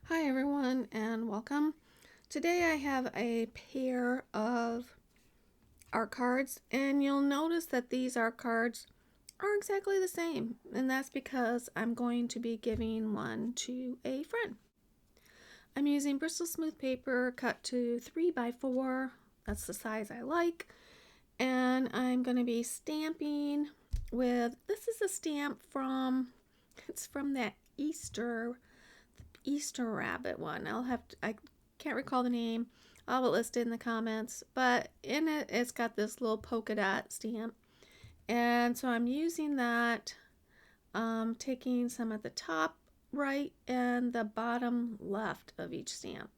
Hi everyone and welcome. Today I have a pair of art cards and you'll notice that these art cards are exactly the same, and that's because I'm going to be giving one to a friend. I'm using Bristol smooth paper cut to 3x4. That's the size I like, and I'm going to be stamping with, this is a stamp it's from that Easter rabbit one. I can't recall the name. I'll have it listed in the comments, but in it, it's got this little polka dot stamp. And so I'm using that, taking some at the top right and the bottom left of each stamp.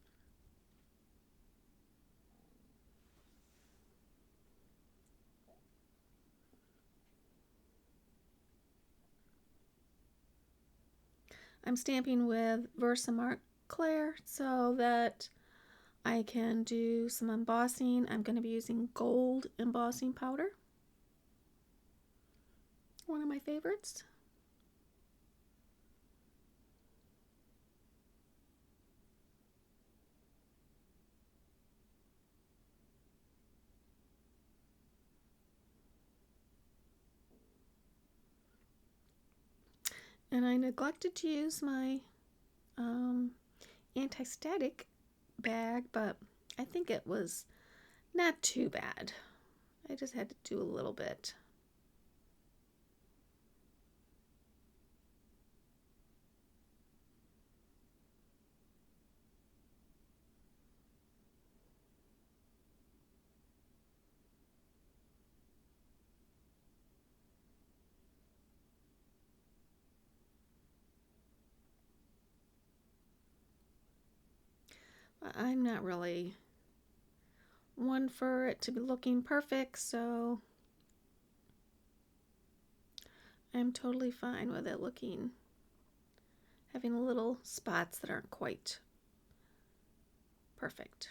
I'm stamping with Versamark Claire so that I can do some embossing. I'm going to be using gold embossing powder, one of my favorites. And I neglected to use my anti-static bag, but I think it was not too bad. I just had to do a little bit. I'm not really one for it to be looking perfect, so I'm totally fine with it having little spots that aren't quite perfect.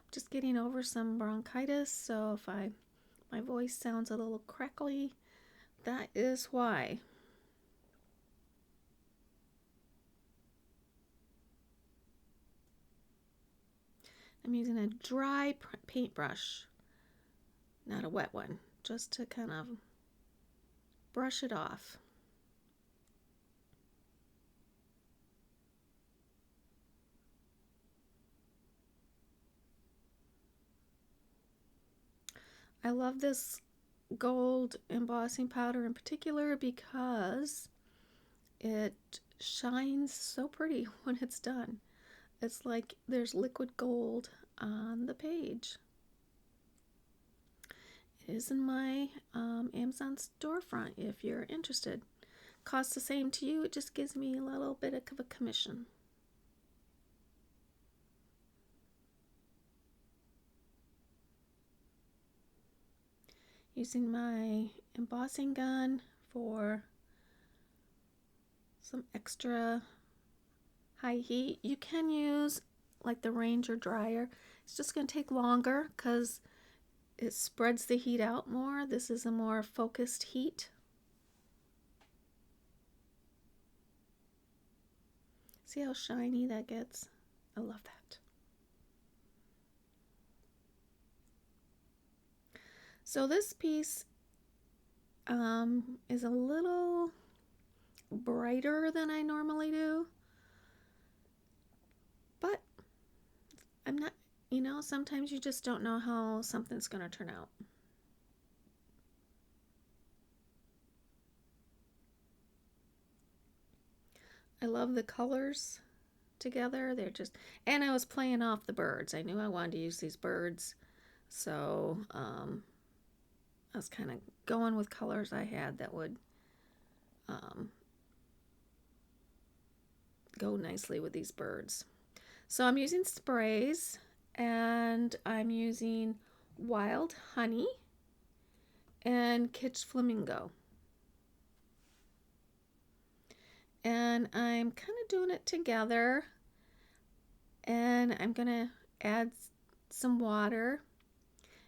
Just getting over some bronchitis, so if my voice sounds a little crackly, that is why. I'm using a dry paintbrush, not a wet one, just to kind of brush it off. I love this gold embossing powder in particular because it shines so pretty when it's done. It's like there's liquid gold on the page. It is in my Amazon storefront if you're interested. Costs the same to you, it just gives me a little bit of a commission. Using my embossing gun for some extra high heat. You can use like the Ranger dryer. It's just going to take longer because it spreads the heat out more. This is a more focused heat. See how shiny that gets? I love that. So this piece is a little brighter than I normally do, but I'm not, sometimes you just don't know how something's going to turn out. I love the colors together. And I was playing off the birds. I knew I wanted to use these birds, so I was kind of going with colors I had that would go nicely with these birds. So I'm using sprays, and I'm using wild honey and kitsch flamingo. And I'm kind of doing it together, and I'm going to add some water,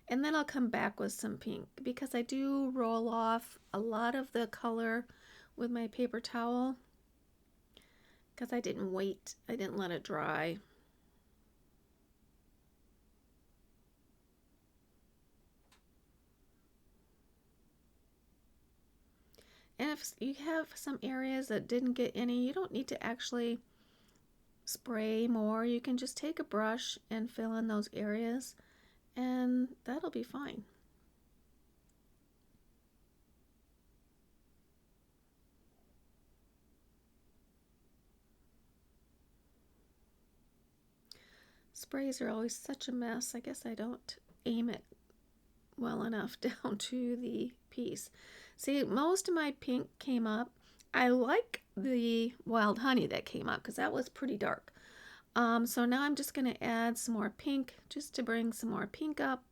And then I'll come back with some pink because I do roll off a lot of the color with my paper towel because I didn't wait. I didn't let it dry. And if you have some areas that didn't get any, you don't need to actually spray more. You can just take a brush and fill in those areas, and that'll be fine. Sprays are always such a mess. I guess I don't aim it well enough down to the piece. See, most of my pink came up. I like the wild honey that came up because that was pretty dark. So now I'm just going to add some more pink just to bring some more pink up.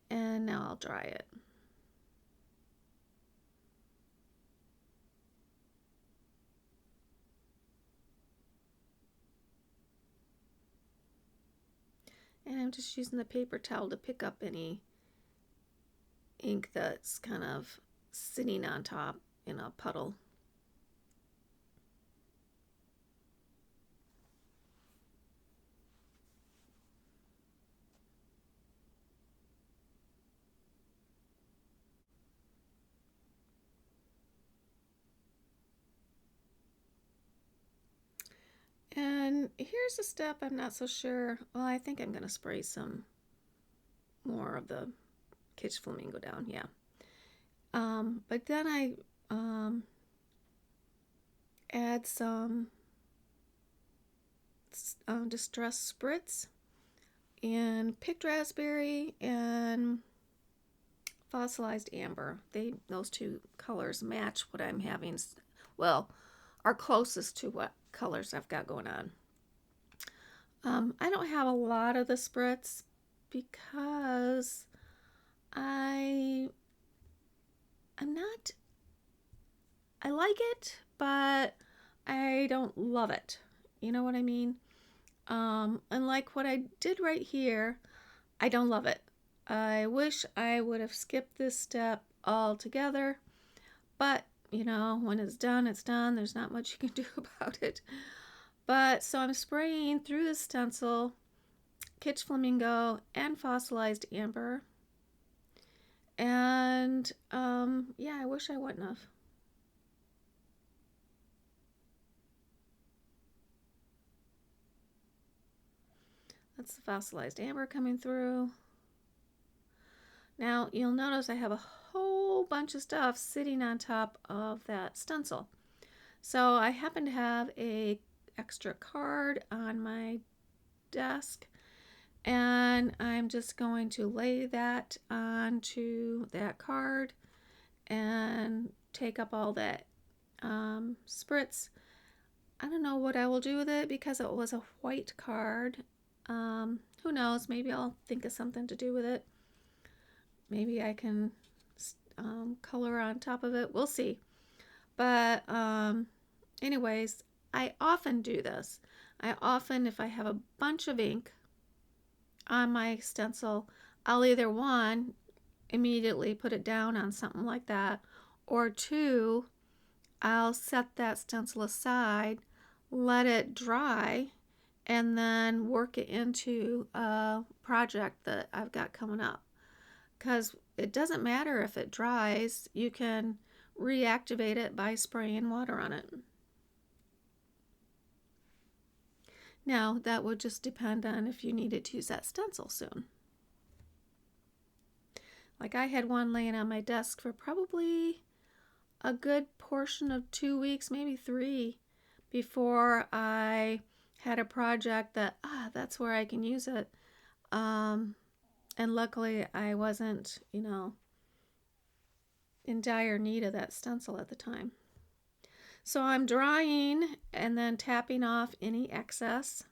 And now I'll dry it. And I'm just using the paper towel to pick up any ink that's kind of sitting on top in a puddle. And here's a step I'm not so sure. Well, I think I'm going to spray some more of the kitsch flamingo down, yeah. But then I add some distressed spritz and picked raspberry and fossilized amber. Those two colors match what I'm having. Well, are closest to what colors I've got going on. I don't have a lot of the spritz because I like it, but I don't love it. You know what I mean? Unlike what I did right here, I don't love it. I wish I would have skipped this step altogether, but you know, when it's done, it's done. There's not much you can do about it. But so I'm spraying through the stencil, kitsch flamingo and fossilized amber. And yeah, I wish I wouldn't have. That's the fossilized amber coming through. Now you'll notice I have a whole bunch of stuff sitting on top of that stencil. So I happen to have a extra card on my desk, and I'm just going to lay that onto that card and take up all that spritz. I don't know what I will do with it because it was a white card. Who knows? Maybe I'll think of something to do with it. Maybe I can color on top of it. We'll see. But anyways, I often do this. If I have a bunch of ink on my stencil, I'll either one, immediately put it down on something like that, or two, I'll set that stencil aside, let it dry, and then work it into a project that I've got coming up. Because it doesn't matter if it dries, you can reactivate it by spraying water on it. Now, that would just depend on if you needed to use that stencil soon. Like I had one laying on my desk for probably a good portion of 2 weeks, maybe 3, before I had a project that, that's where I can use it. And luckily I wasn't, in dire need of that stencil at the time. So I'm drying and then tapping off any excess.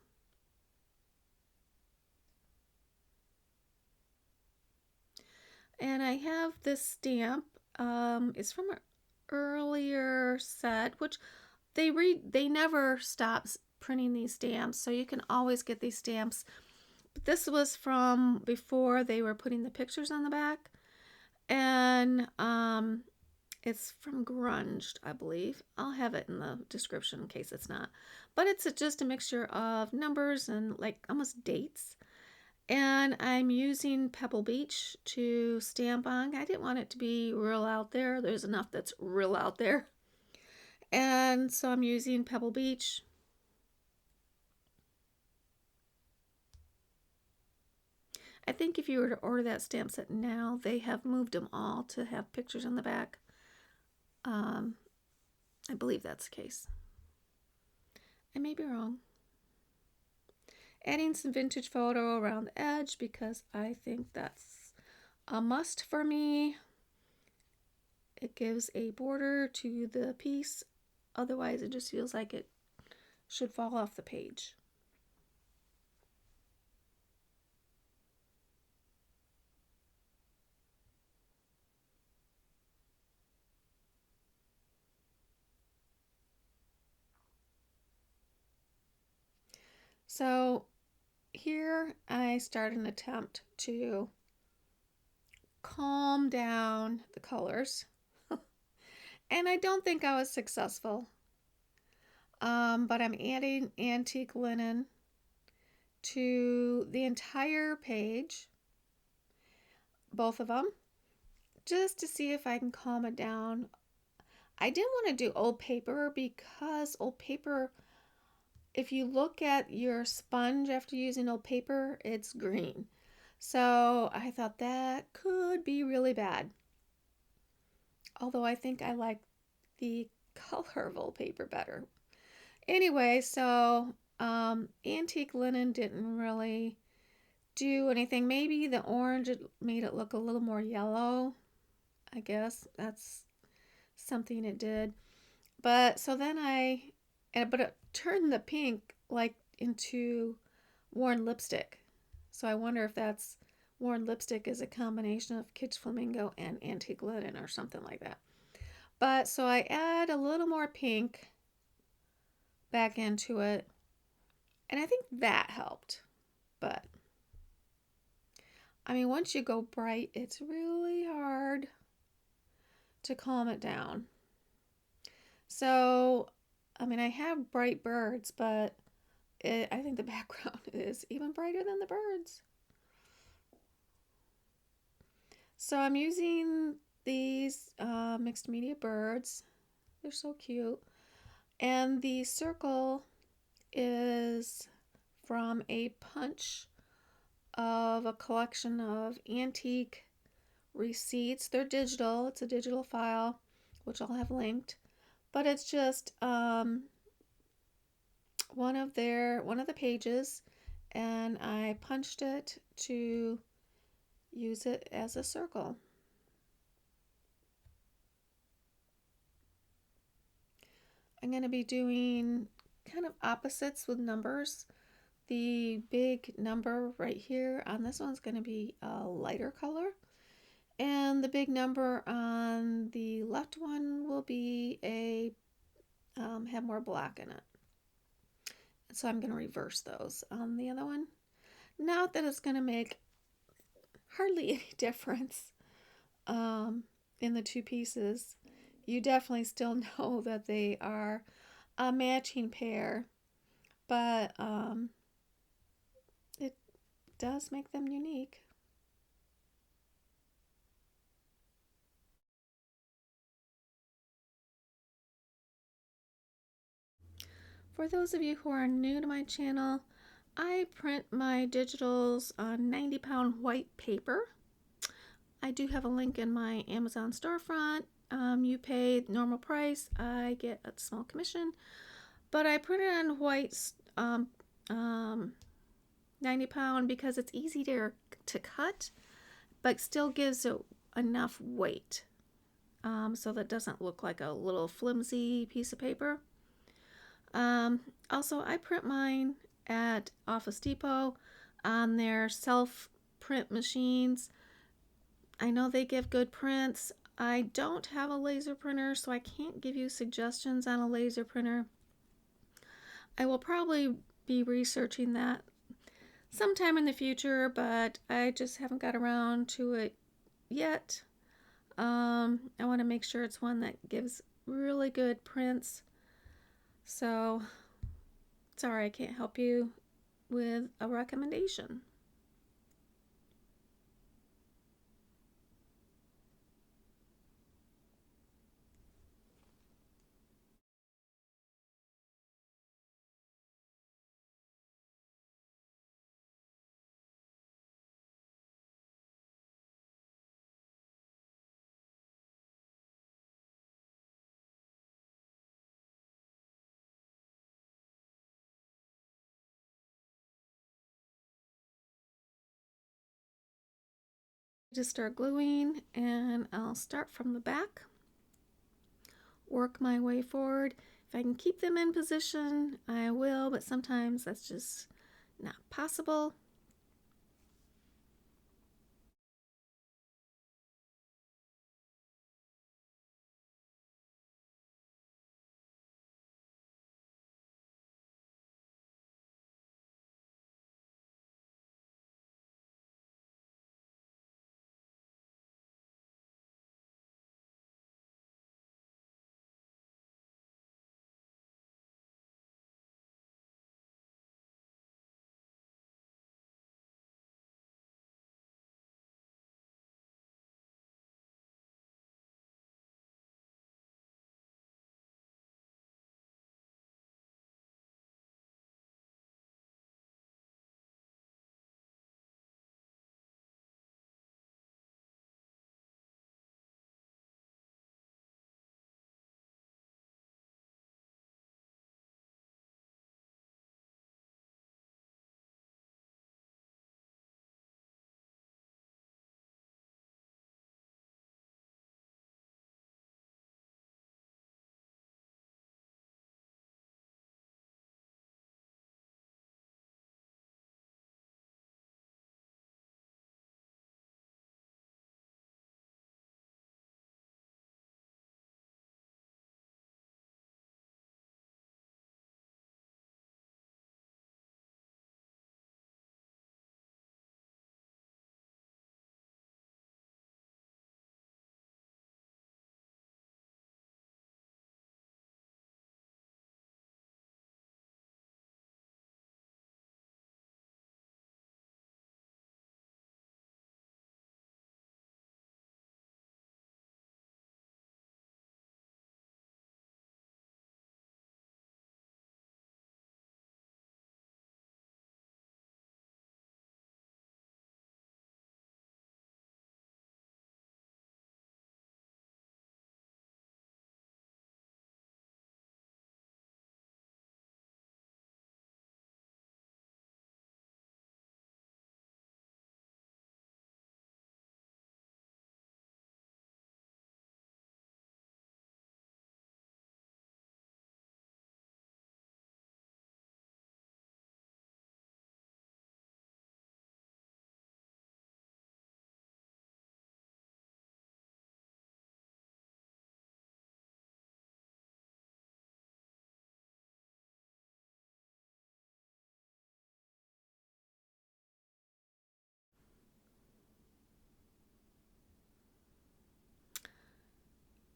And I have this stamp. It's from an earlier set, which they never stop printing these stamps, so you can always get these stamps. But this was from before they were putting the pictures on the back, and it's from Grunge, I believe. I'll have it in the description in case it's not. But it's just a mixture of numbers and like almost dates. And I'm using Pebble Beach to stamp on. I didn't want it to be real out there. There's enough that's real out there. And so I'm using Pebble Beach. I think if you were to order that stamp set now, they have moved them all to have pictures on the back. I believe that's the case. I may be wrong. Adding some vintage photo around the edge because I think that's a must for me. It gives a border to the piece. Otherwise, it just feels like it should fall off the page. So here I start an attempt to calm down the colors. And I don't think I was successful. But I'm adding antique linen to the entire page, both of them, just to see if I can calm it down. I didn't want to do old paper because old paper, if you look at your sponge after using old paper, it's green. So I thought that could be really bad. Although I think I like the color of old paper better. Anyway, so antique linen didn't really do anything. Maybe the orange made it look a little more yellow. I guess that's something it did. But so then but it turned the pink like into worn lipstick. So I wonder if that's worn lipstick is a combination of kitsch flamingo and antique linen or something like that. But so I add a little more pink back into it, and I think that helped. But I mean, once you go bright, it's really hard to calm it down. So I mean, I have bright birds, but I think the background is even brighter than the birds. So I'm using these mixed media birds. They're so cute. And the circle is from a punch of a collection of antique receipts. They're digital. It's a digital file, which I'll have linked. But it's just one of the pages, and I punched it to use it as a circle. I'm going to be doing kind of opposites with numbers. The big number right here on this one's going to be a lighter color, and the big number on the left one will be have more black in it. So I'm going to reverse those on the other one. Not that it's going to make hardly any difference in the two pieces. You definitely still know that they are a matching pair, but it does make them unique. For those of you who are new to my channel, I print my digitals on 90-pound white paper. I do have a link in my Amazon storefront. You pay normal price. I get a small commission, but I print it on white 90-pound because it's easy to cut, but still gives it enough weight so that it doesn't look like a little flimsy piece of paper. Also, I print mine at Office Depot on their self-print machines. I know they give good prints. I don't have a laser printer, so I can't give you suggestions on a laser printer. I will probably be researching that sometime in the future, but I just haven't got around to it yet. I want to make sure it's one that gives really good prints. So, sorry I can't help you with a recommendation. Just start gluing, and I'll start from the back, work my way forward. If I can keep them in position, I will, but sometimes that's just not possible.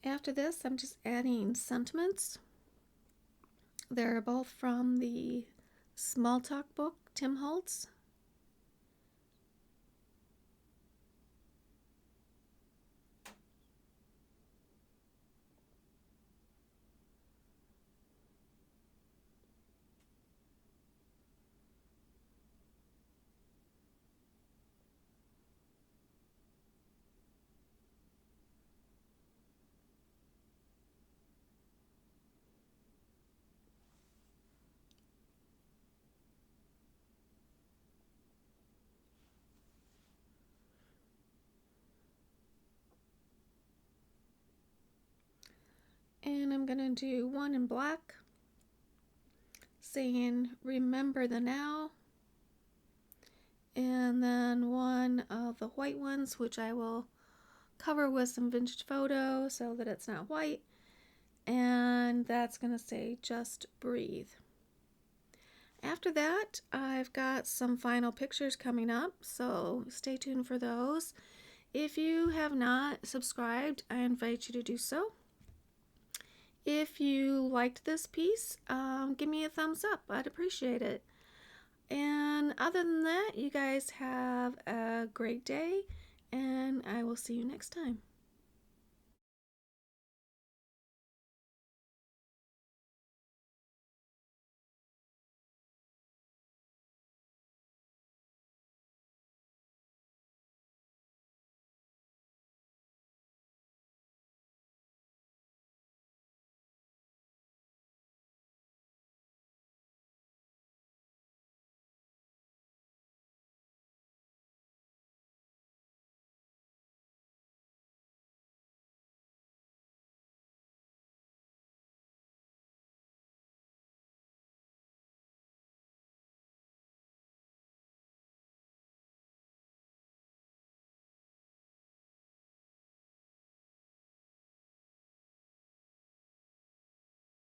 After this, I'm just adding sentiments. They're both from the Small Talk book, Tim Holtz. And I'm going to do one in black, saying remember the now, and then one of the white ones, which I will cover with some vintage photo so that it's not white, and that's going to say just breathe. After that, I've got some final pictures coming up, so stay tuned for those. If you have not subscribed, I invite you to do so. If you liked this piece, give me a thumbs up. I'd appreciate it. And other than that, you guys have a great day, and I will see you next time.